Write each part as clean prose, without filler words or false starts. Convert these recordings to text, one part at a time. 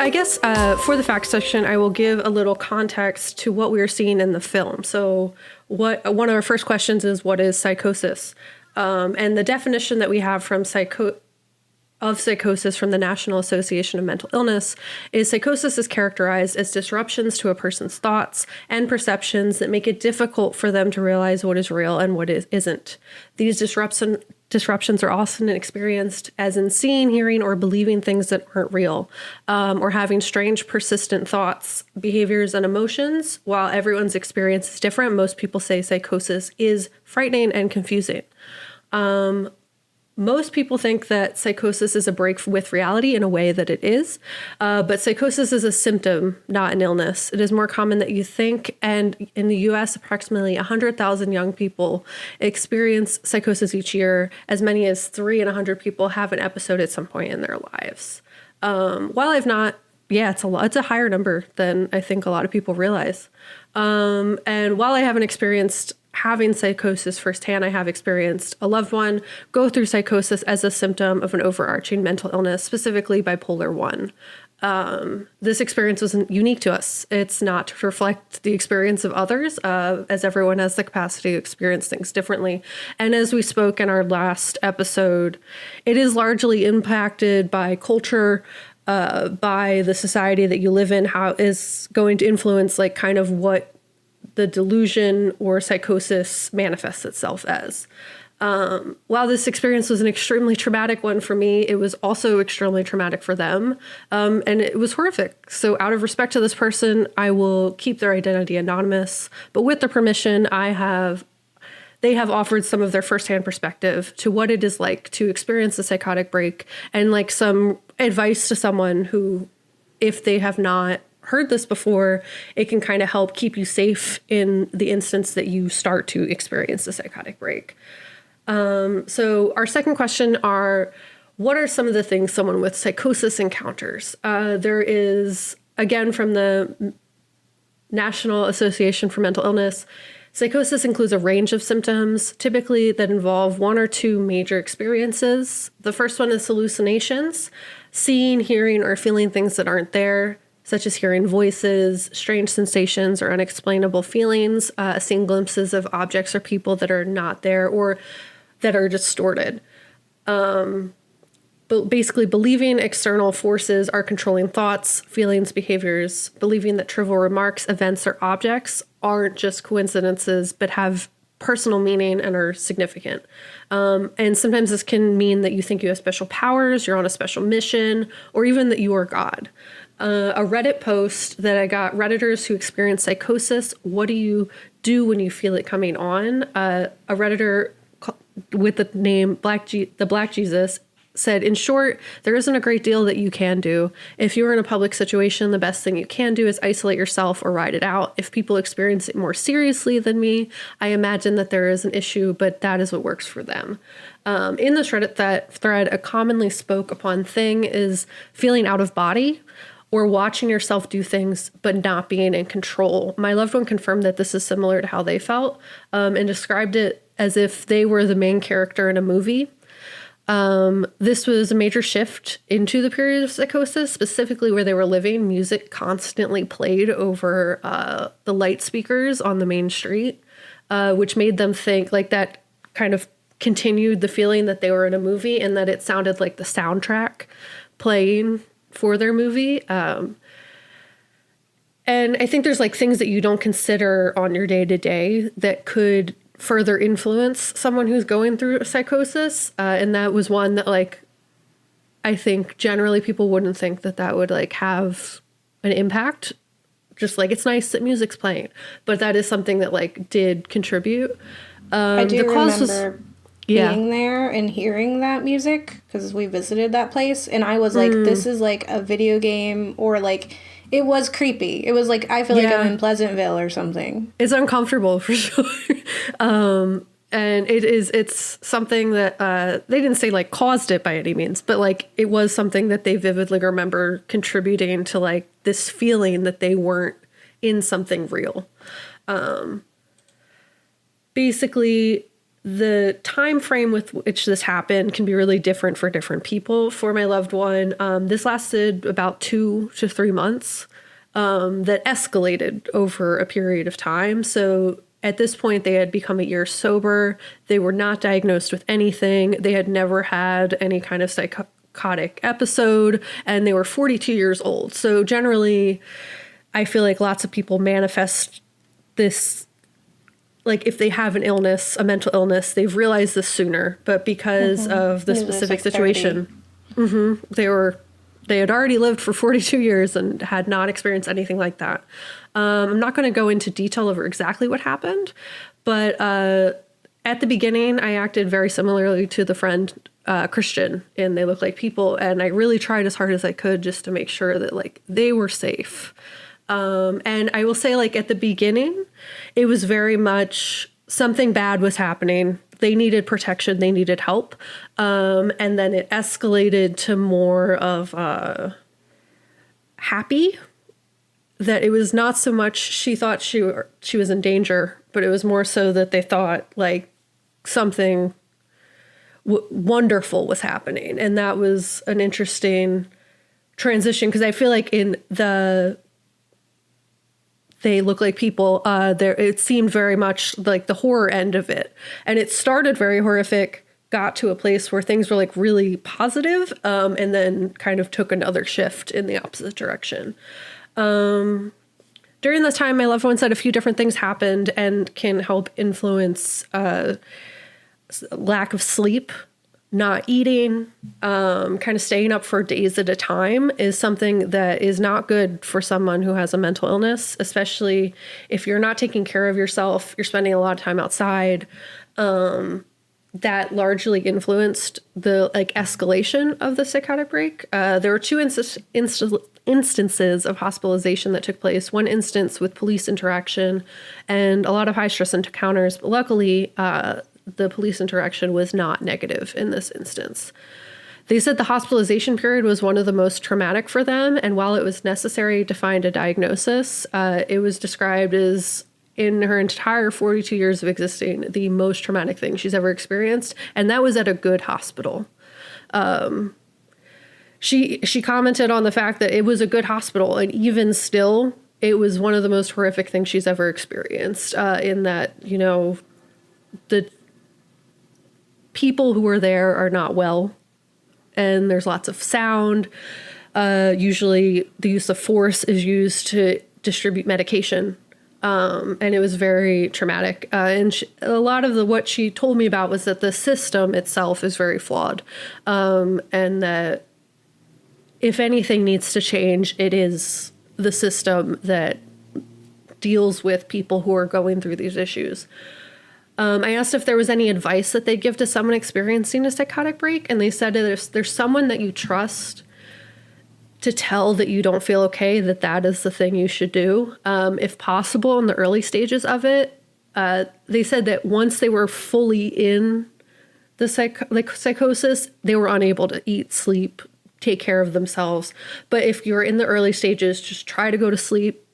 I guess for the fact section, I will give a little context to what we are seeing in the film. So one of our first questions is, what is psychosis? And the definition that we have from psychosis from the National Association of Mental Illness is psychosis is characterized as disruptions to a person's thoughts and perceptions that make it difficult for them to realize what is real and what isn't. These disruptions are often experienced as in seeing, hearing, or believing things that aren't real, or having strange, persistent thoughts, behaviors, and emotions. While everyone's experience is different, most people say psychosis is frightening and confusing. Most people think that psychosis is a break with reality in a way that it is, but psychosis is a symptom, not an illness. It is more common than you think, and in the U.S., approximately 100,000 young people experience psychosis each year. As many as 3 in 100 people have an episode at some point in their lives. While I've not, it's a lot. It's a higher number than I think a lot of people realize. And while I haven't experienced having psychosis firsthand, I have experienced a loved one go through psychosis as a symptom of an overarching mental illness, specifically bipolar 1. This experience wasn't unique to us. It's not to reflect the experience of others, as everyone has the capacity to experience things differently. And as we spoke in our last episode, it is largely impacted by culture, by the society that you live in, how is going to influence like kind of what the delusion or psychosis manifests itself as. While this experience was an extremely traumatic one for me, it was also extremely traumatic for them. And it was horrific. So out of respect to this person, I will keep their identity anonymous. But with their permission, they have offered some of their firsthand perspective to what it is like to experience a psychotic break, and like some advice to someone who, if they have not heard this before, it can kind of help keep you safe in the instance that you start to experience a psychotic break. So our second question are, what are some of the things someone with psychosis encounters? There is, again, from the National Association for Mental Illness, psychosis includes a range of symptoms, typically that involve 1 or 2 major experiences. The first one is hallucinations, seeing, hearing, or feeling things that aren't there, such as hearing voices, strange sensations, or unexplainable feelings, seeing glimpses of objects or people that are not there or that are distorted. But basically believing external forces are controlling thoughts, feelings, behaviors, believing that trivial remarks, events, or objects aren't just coincidences, but have personal meaning and are significant. And sometimes this can mean that you think you have special powers, you're on a special mission, or even that you are God. A Reddit post that I got, Redditors who experience psychosis, what do you do when you feel it coming on? A Redditor with the name the Black Jesus said, in short, there isn't a great deal that you can do. If you're in a public situation, the best thing you can do is isolate yourself or ride it out. If people experience it more seriously than me, I imagine that there is an issue, but that is what works for them. In this Reddit thread, a commonly spoke upon thing is feeling out of body, or watching yourself do things but not being in control. My loved one confirmed that this is similar to how they felt, and described it as if they were the main character in a movie. This was a major shift into the period of psychosis, specifically where they were living. Music constantly played over the light speakers on the main street, which made them think like that kind of continued the feeling that they were in a movie, and that it sounded like the soundtrack playing for their movie. And I think there's like things that you don't consider on your day to day that could further influence someone who's going through psychosis. And that was one that like, I think generally people wouldn't think that would like have an impact. Just like, it's nice that music's playing, but that is something that like did contribute. I do remember being there and hearing that music because we visited that place, and I was like, this is like a video game, or like, it was creepy. It was like, I feel like I'm in Pleasantville or something. It's uncomfortable for sure. And it's something that they didn't say like caused it by any means, but like it was something that they vividly remember contributing to like this feeling that they weren't in something real. Basically, the time frame with which this happened can be really different for different people. For my loved one, this lasted about 2 to 3 months, that escalated over a period of time. So at this point, they had become a year sober. They were not diagnosed with anything. They had never had any kind of psychotic episode, and they were 42 years old. So generally, I feel like lots of people manifest this, like if they have an illness, a mental illness, they've realized this sooner, but because of the specific situation, they had already lived for 42 years and had not experienced anything like that. I'm not going to go into detail over exactly what happened, but at the beginning, I acted very similarly to the friend Christian, and They Look Like People, and I really tried as hard as I could just to make sure that like they were safe. And I will say, like, at the beginning, it was very much something bad was happening. They needed protection. They needed help. And then it escalated to more of happy, that it was not so much she thought she was in danger, but it was more so that they thought like something wonderful was happening. And that was an interesting transition, because I feel like in They Look Like People, it seemed very much like the horror end of it. And it started very horrific, got to a place where things were like really positive, and then kind of took another shift in the opposite direction. During this time, my loved one said a few different things happened and can help influence lack of sleep. Not eating, kind of staying up for days at a time is something that is not good for someone who has a mental illness, especially if you're not taking care of yourself, you're spending a lot of time outside. That largely influenced the like escalation of the psychotic break. There were 2 instances of hospitalization that took place. One instance with police interaction and a lot of high stress encounters, but luckily, the police interaction was not negative in this instance. They said the hospitalization period was one of the most traumatic for them, and while it was necessary to find a diagnosis, it was described as, in her entire 42 years of existing, the most traumatic thing she's ever experienced, and that was at a good hospital. She commented on the fact that it was a good hospital, and even still, it was one of the most horrific things she's ever experienced, in that, you know, the people who are there are not well, and there's lots of sound. Usually the use of force is used to distribute medication. And it was very traumatic. And a lot of what she told me about was that the system itself is very flawed. And that if anything needs to change, it is the system that deals with people who are going through these issues. I asked if there was any advice that they'd give to someone experiencing a psychotic break, and they said if there's someone that you trust to tell that you don't feel okay, that is the thing you should do. If possible, in the early stages of it, they said that once they were fully in the psychosis, they were unable to eat, sleep, take care of themselves. But if you're in the early stages, just try to go to sleep.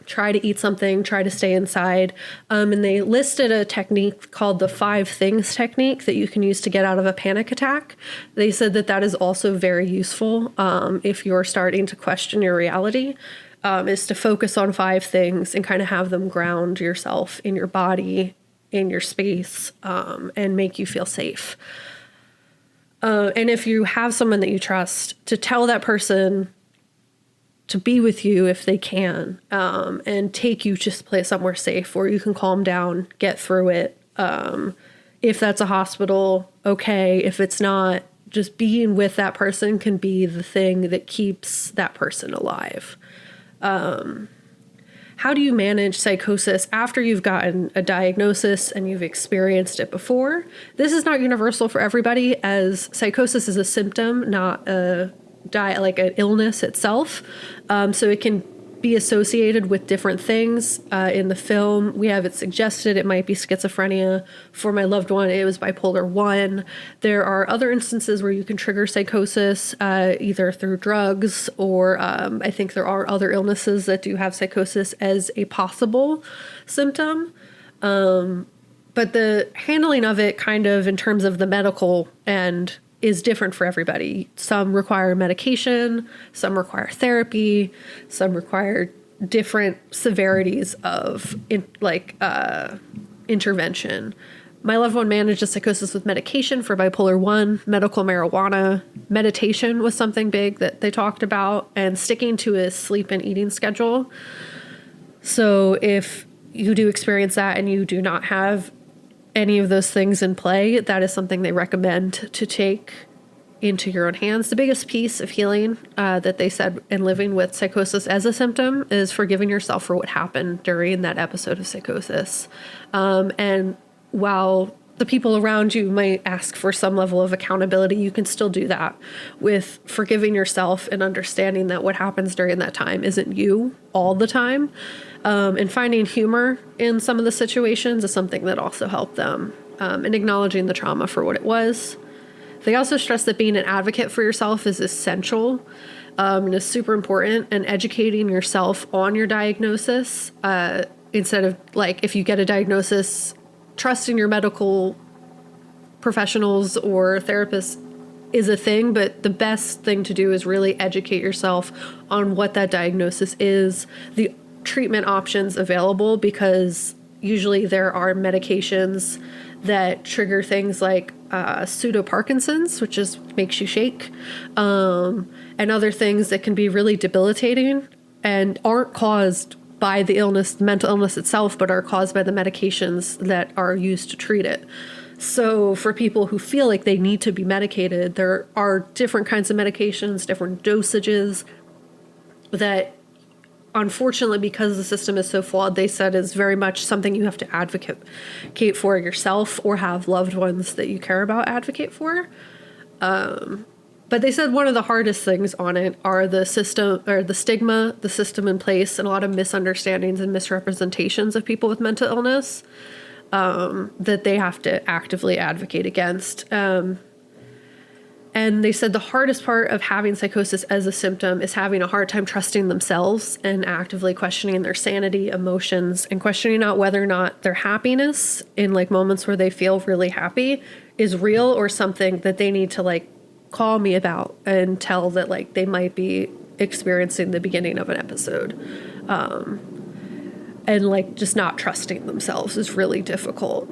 Try to eat something, try to stay inside. And they listed a technique called the 5 things technique that you can use to get out of a panic attack. They said that is also very useful if you're starting to question your reality, is to focus on 5 things and kind of have them ground yourself in your body, in your space, and make you feel safe. And if you have someone that you trust, to tell that person to be with you if they can, and take you to somewhere safe where you can calm down, get through it. If that's a hospital, okay. If it's not, just being with that person can be the thing that keeps that person alive. How do you manage psychosis after you've gotten a diagnosis and you've experienced it before? This is not universal for everybody, as psychosis is a symptom, not like an illness itself. So it can be associated with different things. In the film, we have it suggested it might be schizophrenia. For my loved one, it was bipolar 1. There are other instances where you can trigger psychosis, either through drugs or I think there are other illnesses that do have psychosis as a possible symptom. But But the handling of it kind of in terms of the medical end is different for everybody. Some require medication, some require therapy, some require different severities of intervention. My loved one managed a psychosis with medication for bipolar 1, medical marijuana. Meditation was something big that they talked about, and sticking to a sleep and eating schedule. So if you do experience that and you do not have any of those things in play, that is something they recommend to take into your own hands. The biggest piece of healing that they said in living with psychosis as a symptom is forgiving yourself for what happened during that episode of psychosis. And while the people around you might ask for some level of accountability, you can still do that with forgiving yourself and understanding that what happens during that time isn't you all the time. And finding humor in some of the situations is something that also helped them, and acknowledging the trauma for what it was. They also stress that being an advocate for yourself is essential, and is super important, and educating yourself on your diagnosis, instead of like, if you get a diagnosis, trusting your medical professionals or therapists is a thing, but the best thing to do is really educate yourself on what that diagnosis is, the treatment options available, because usually there are medications that trigger things like pseudo Parkinson's, which makes you shake, and other things that can be really debilitating and aren't caused by the illness, the mental illness itself, but are caused by the medications that are used to treat it. So for people who feel like they need to be medicated, there are different kinds of medications, different dosages that, unfortunately, because the system is so flawed, they said is very much something you have to advocate for yourself, or have loved ones that you care about advocate for. But they said one of the hardest things on it are the system, or the stigma, the system in place, and a lot of misunderstandings and misrepresentations of people with mental illness, that they have to actively advocate against. And they said the hardest part of having psychosis as a symptom is having a hard time trusting themselves and actively questioning their sanity, emotions, and questioning out whether or not their happiness in like moments where they feel really happy is real, or something that they need to like call me about and tell that like they might be experiencing the beginning of an episode. And like just not trusting themselves is really difficult.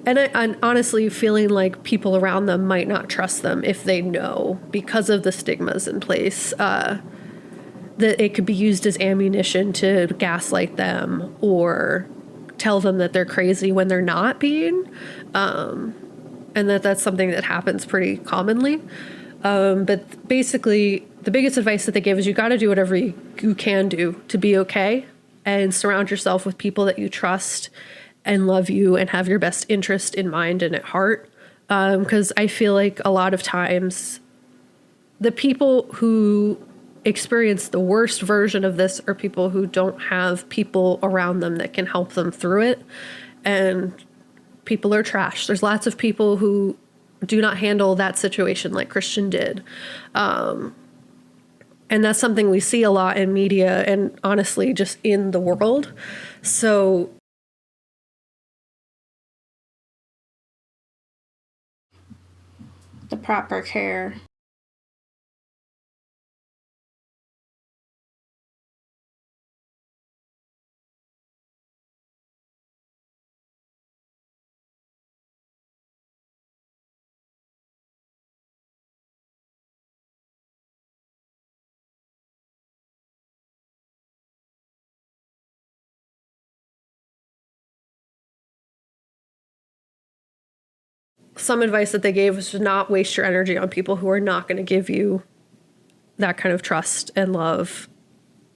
And honestly feeling like people around them might not trust them if they know, because of the stigmas in place, that it could be used as ammunition to gaslight them or tell them that they're crazy when they're not being, and that's something that happens pretty commonly. But basically, the biggest advice that they give is you got to do whatever you can do to be okay, and surround yourself with people that you trust and love you and have your best interest in mind and at heart. Because I feel like a lot of times the people who experience the worst version of this are people who don't have people around them that can help them through it. And people are trash. There's lots of people who do not handle that situation like Christian did. And that's something we see a lot in media and honestly just in the world. So the proper care. some advice that they gave was to not waste your energy on people who are not going to give you that kind of trust and love.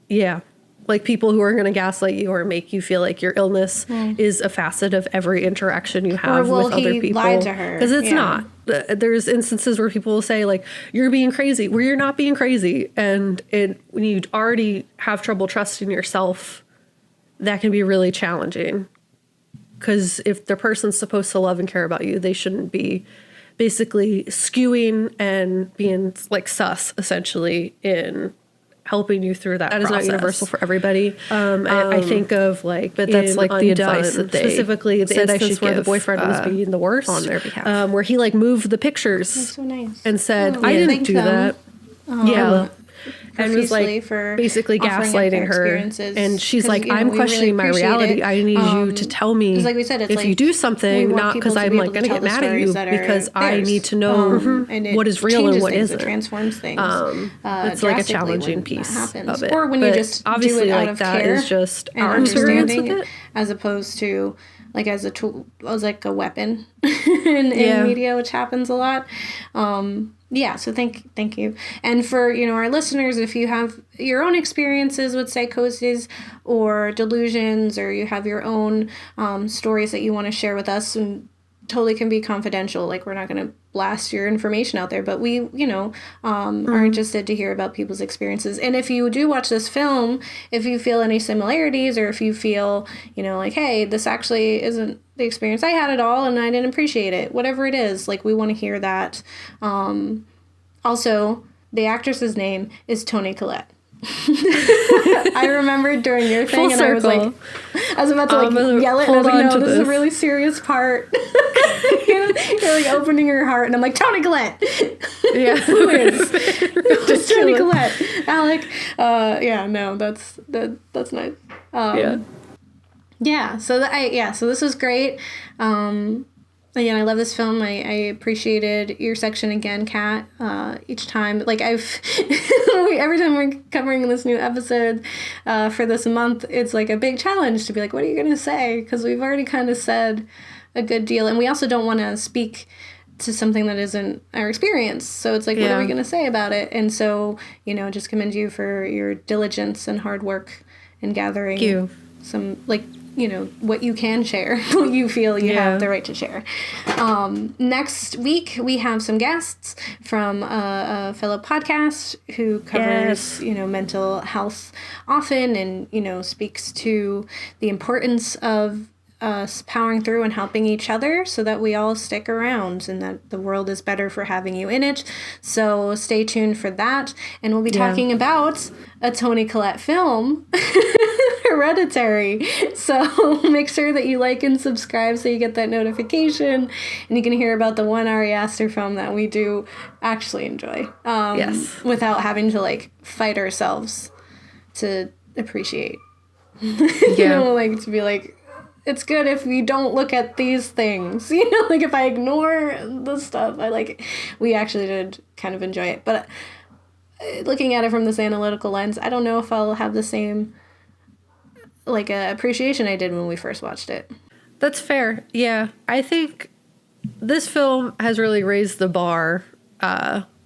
Yeah. Like people who are going to gaslight you or make you feel like your illness is a facet of every interaction you have with other people. Lied to her. Because it's not. There's instances where people will say like, you're being crazy, where you're not being crazy. And when you already have trouble trusting yourself, that can be really challenging. Because if the person's supposed to love and care about you, they shouldn't be basically skewing and being like sus, essentially, in helping you through that process. That is not universal for everybody. I think of like, but that's like the advice that they specifically the said instance where the boyfriend was being the worst on their behalf, where he like moved the pictures so nice. And said, I didn't do that. And was like for basically gaslighting her, and she's like, I'm questioning my reality. I need you to tell me like we said, it's if like you do something, not because I'm like going to get mad at you, because I need to know what is real and what isn't. It transforms things. It's like a challenging piece of it. Or when you just obviously do it out like of that care is just and our experience with it, as opposed to like as a tool, as like a weapon in media, which happens a lot. So thank you. And for, our listeners, if you have your own experiences with psychosis or delusions, or you have your own stories that you want to share with us, and totally can be confidential. Like, we're not going to blast your information out there, but we, are interested to hear about people's experiences. And if you do watch this film, if you feel any similarities, or if you feel, like, hey, this actually isn't the experience I had at all, and I didn't appreciate it, whatever it is, like, we want to hear that. Also, the actress's name is Toni Collette. I remembered during your thing, and I was about to yell it, and I was like, no, this is a really serious part. You're like opening your heart, and I'm like, Toni Collette. Yeah. Who is? Just Toni Collette. Alec. That's nice. So this was great. Again, I love this film. I appreciated your section again, Kat. Each time, like every time we're covering this new episode for this month, it's like a big challenge to be like, what are you going to say? Because we've already kind of said a good deal. And we also don't want to speak to something that isn't our experience. So it's like, what are we going to say about it? And so, just commend you for your diligence and hard work in gathering some, like, what you can share, what you feel you have the right to share. Next week, we have some guests from a fellow podcast who covers, mental health often, and, speaks to the importance of us powering through and helping each other so that we all stick around and that the world is better for having you in it. So stay tuned for that. And we'll be talking about a Toni Collette film, Hereditary. So make sure that you like and subscribe so you get that notification, and you can hear about the one Ari Aster film that we do actually enjoy. Without having to like fight ourselves to appreciate. To be like, it's good if we don't look at these things, like if I ignore the stuff, we actually did kind of enjoy it. But looking at it from this analytical lens, I don't know if I'll have the same, appreciation I did when we first watched it. That's fair. Yeah. I think this film has really raised the bar,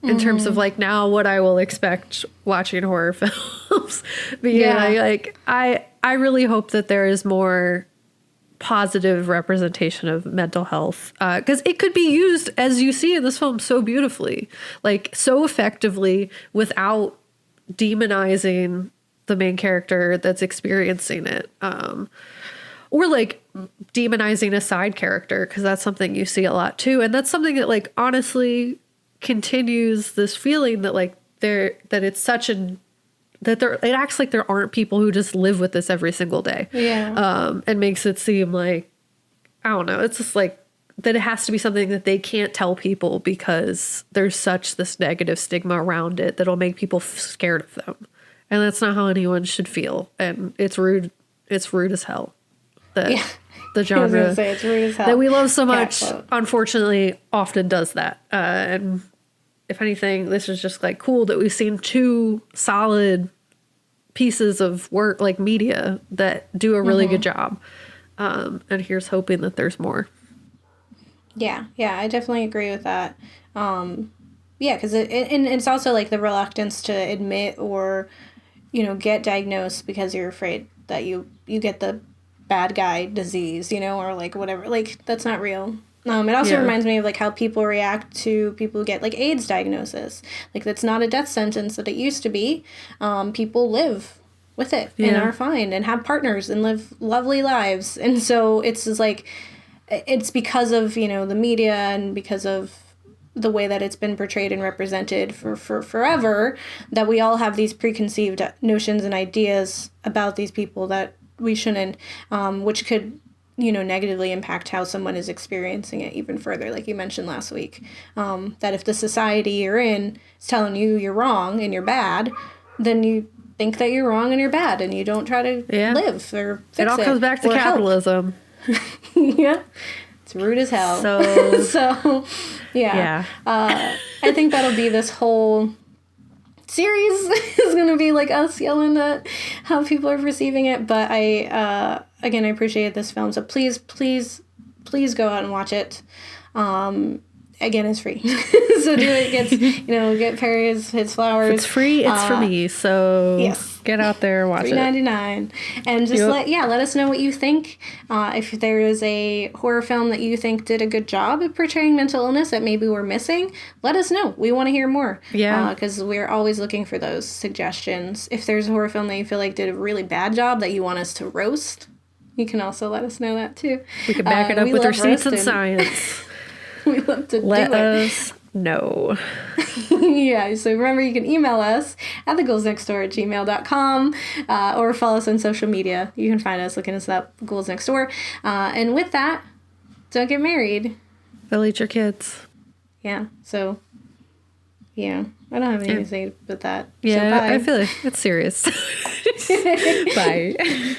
in terms of now what I will expect watching horror films. But I really hope that there is more positive representation of mental health, because it could be used, as you see in this film, so beautifully, so effectively, without demonizing the main character that's experiencing it, or demonizing a side character, because that's something you see a lot too, and that's something that honestly continues this feeling that it's such an that it acts like there aren't people who just live with this every single day. Yeah. And makes it seem like, I don't know, it's just that it has to be something that they can't tell people because there's such this negative stigma around it that'll make people scared of them. And that's not how anyone should feel. And it's rude. It's rude as hell. The genre it's rude as hell. That we love so much, unfortunately, often does that. And if anything, this is just cool that we've seen two solid pieces of work, media, that do a really good job. And here's hoping that there's more. Yeah, I definitely agree with that. Because it's also the reluctance to admit or, get diagnosed because you're afraid that you get the bad guy disease, or whatever. That's not real. It also reminds me of how people react to people who get AIDS diagnosis. That's not a death sentence that it used to be. People live with it and are fine and have partners and live lovely lives. And so it's just it's because of, the media and because of the way that it's been portrayed and represented for forever, that we all have these preconceived notions and ideas about these people that we shouldn't, which could, negatively impact how someone is experiencing it even further, like you mentioned last week. That if the society you're in is telling you you're wrong and you're bad, then you think that you're wrong and you're bad, and you don't try to live or fix it. It all comes back to capitalism. Yeah. It's rude as hell. So yeah. I think that'll be this whole series is going to be like us yelling at how people are perceiving it. But I appreciate this film. So please go out and watch it. Again, it's free. So do it. Get Perry his flowers. If it's free, it's for me. So yes. Get out there and watch it. $3.99. And just let us know what you think. If there is a horror film that you think did a good job at portraying mental illness that maybe we're missing, let us know. We want to hear more. Yeah. Because we're always looking for those suggestions. If there's a horror film that you feel like did a really bad job that you want us to roast, you can also let us know that too. We can back it up with receipts and science. We love to Let us know. Yeah, so remember you can email us at theghouls.nextdoor@gmail.com or follow us on social media. You can find us looking us up, Ghouls Next Door. And with that, don't get married. They'll eat your kids. Yeah, so, I don't have anything to say about that. Yeah, so bye. I feel like it's serious. Bye.